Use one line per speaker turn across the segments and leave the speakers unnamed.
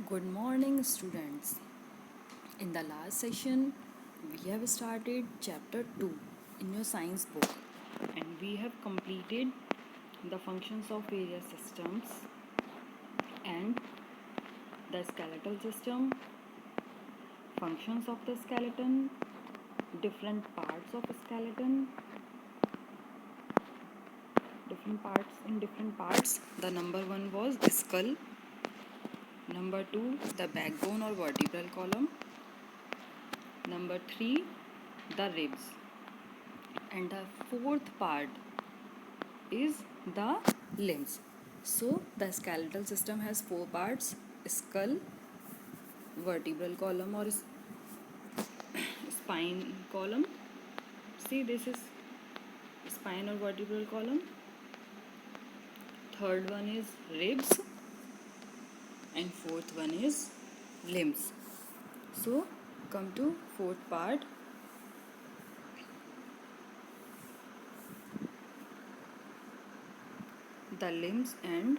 Good morning, students. In the last session, we have started chapter 2 in your science book, and we have completed the functions of various systems and the skeletal system, functions of the skeleton, different parts of a skeleton, different parts in different parts. The number 1 was skull, number 2 the backbone or vertebral column, number 3 the ribs, and the fourth part is the limbs. So the skeletal system has four parts: skull, vertebral column or spine column. See, this is spine or vertebral column. Third one is ribs, and fourth one is limbs. So come to fourth part. The limbs and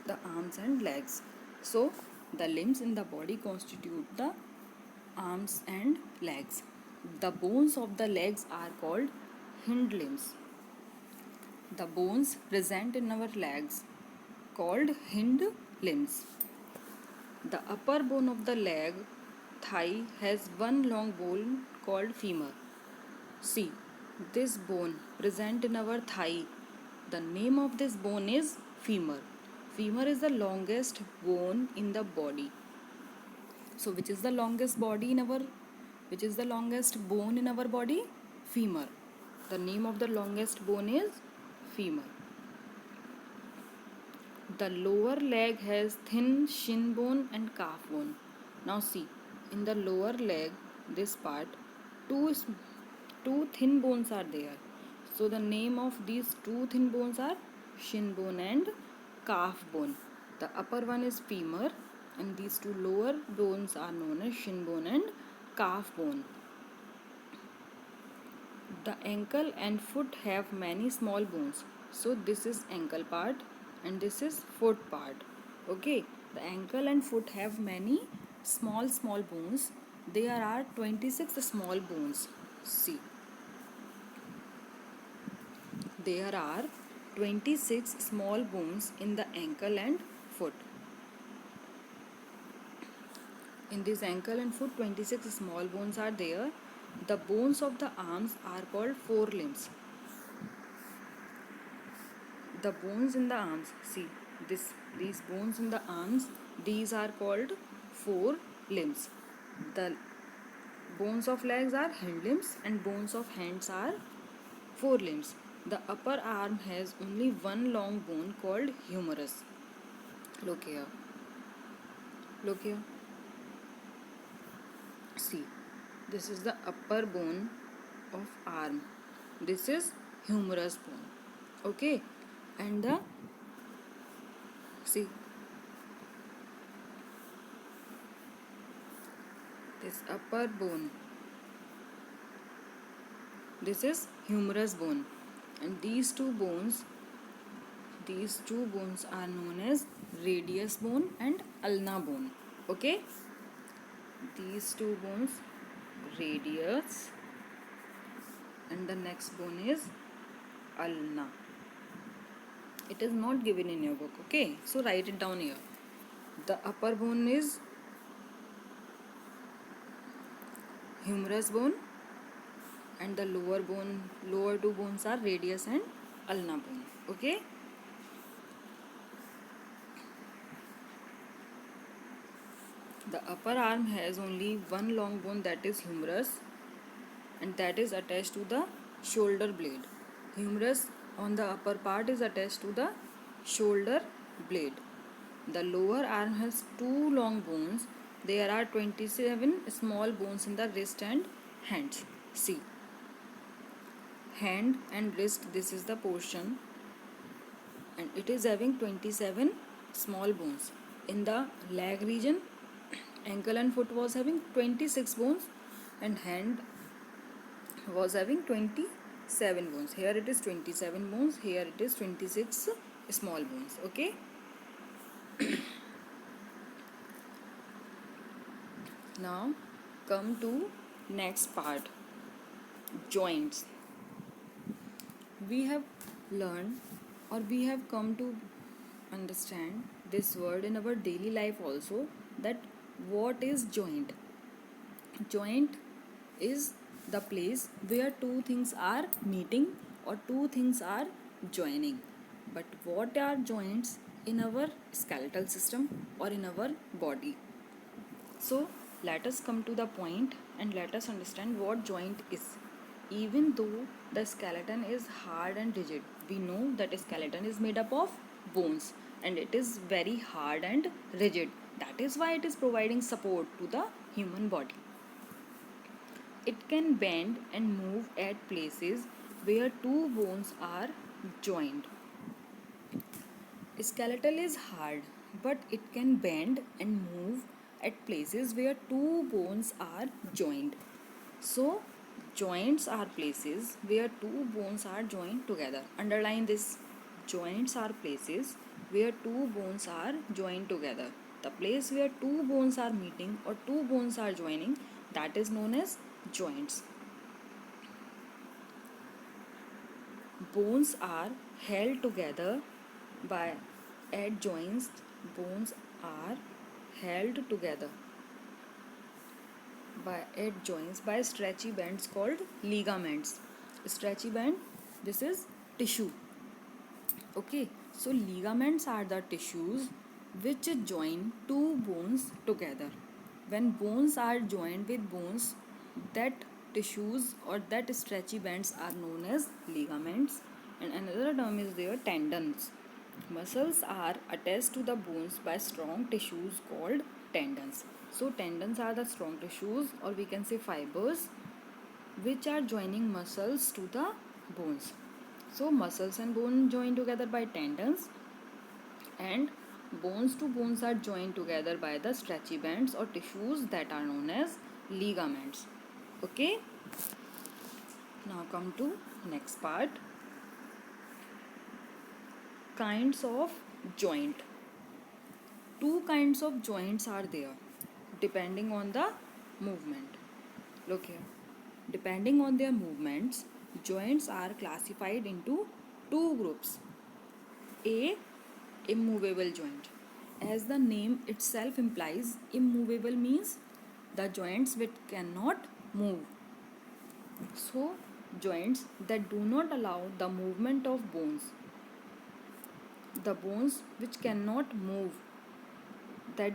the arms and legs. So the limbs in the body constitute the arms and legs. The bones of the legs are called hind limbs. The bones present in our legs called hind limbs. The upper bone of the leg, thigh, has one long bone called femur. See, this bone present in our thigh. The name of this bone is femur. Femur is the longest bone in the body. So which is the longest bone in our body? Femur. The name of the longest bone is femur. The lower leg has thin shin bone and calf bone. Now see, in the lower leg, this part, two thin bones are there. So the name of these two thin bones are shin bone and calf bone. The upper one is femur, and these two lower bones are known as shin bone and calf bone. The ankle and foot have many small bones. So this is ankle part and this is foot part. Okay, the ankle and foot have many small bones. There are 26 small bones. See, there are 26 small bones in the ankle and foot. In this ankle and foot, 26 small bones are there. The bones of the arms are called forelimbs. The bones in the arms, see, these bones in the arms, these are called forelimbs. The bones of legs are hind limbs and bones of hands are forelimbs. The upper arm has only one long bone called humerus. Look here. Look here. See, this is the upper bone of arm. This is humerus bone. Okay, and the see, this upper bone, this is humerus bone, and these two bones are known as radius bone and ulna bone. Okay, these two bones, radius, and the next bone is ulna. It is not given in your book. Okay, so write it down here. The upper bone is humerus bone, and the lower two bones are radius and ulna bone. Okay, the upper arm has only one long bone, that is humerus, and that is attached to the shoulder blade. Humerus on the upper part is attached to the shoulder blade. The lower arm has two long bones. There are 27 small bones in the wrist and hands. See, hand and wrist, this is the portion, and it is having 27 small bones. In the leg region, ankle and foot was having 26 bones, and hand was having 27 bones. Here it is 27 bones, here it is 26 small bones. Okay, Now come to next part, joints. We have learned, or we have come to understand this word in our daily life also, that what is joint. Joint is the place where two things are meeting or two things are joining. But what are joints in our skeletal system or in our body? So let us come to the point and let us understand what joint is. Even though the skeleton is hard and rigid, we know that a skeleton is made up of bones and it is very hard and rigid. That is why it is providing support to the human body. It can bend and move at places where two bones are joined. Skeletal is hard, but it can bend and move at places where two bones are joined. So, joints are places where two bones are joined together. Underline this. Joints are places where two bones are joined together. The place where two bones are meeting or two bones are joining, that is known as joints. Bones are held together by at joints. Bones are held together by at joints by stretchy bands called ligaments. Stretchy band, this is tissue. Okay, so ligaments are the tissues which join two bones together. When bones are joined with bones, that tissues or that stretchy bands are known as ligaments, and another term is there, tendons. Muscles are attached to the bones by strong tissues called tendons. So tendons are the strong tissues, or we can say fibers, which are joining muscles to the bones. So muscles and bone join together by tendons, and bones to bones are joined together by the stretchy bands or tissues that are known as ligaments. Okay, now come to next part, kinds of joint. Two kinds of joints are there depending on the movement. Look here, depending on their movements, joints are classified into two groups. A, immovable joint. As the name itself implies, immovable means the joints which cannot move. So, joints that do not allow the movement of bones. The bones which cannot move, that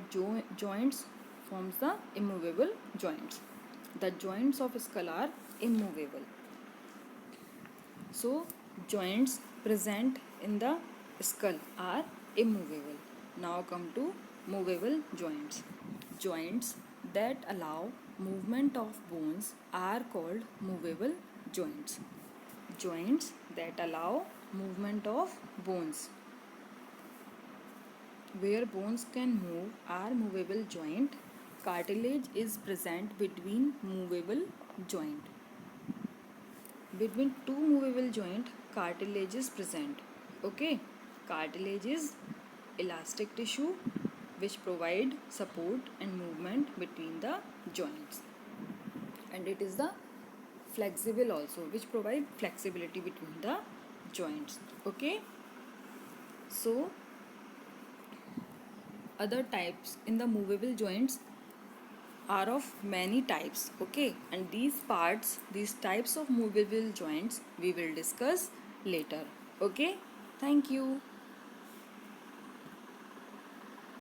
joints forms the immovable joints. The joints of skull are immovable. So, joints present in the skull are immovable. Now come to movable joints. Joints that allow movement of bones are called movable joints. Joints that allow movement of bones. Where bones can move are movable joint. Cartilage is present between movable joint. Between two movable joint, cartilage is present. Okay, cartilage is elastic tissue which provide support and movement between the joints, and it is the flexible also, which provide flexibility between the joints. Okay, so other types in the movable joints are of many types. Okay, and these types of movable joints we will discuss later. Okay, thank you.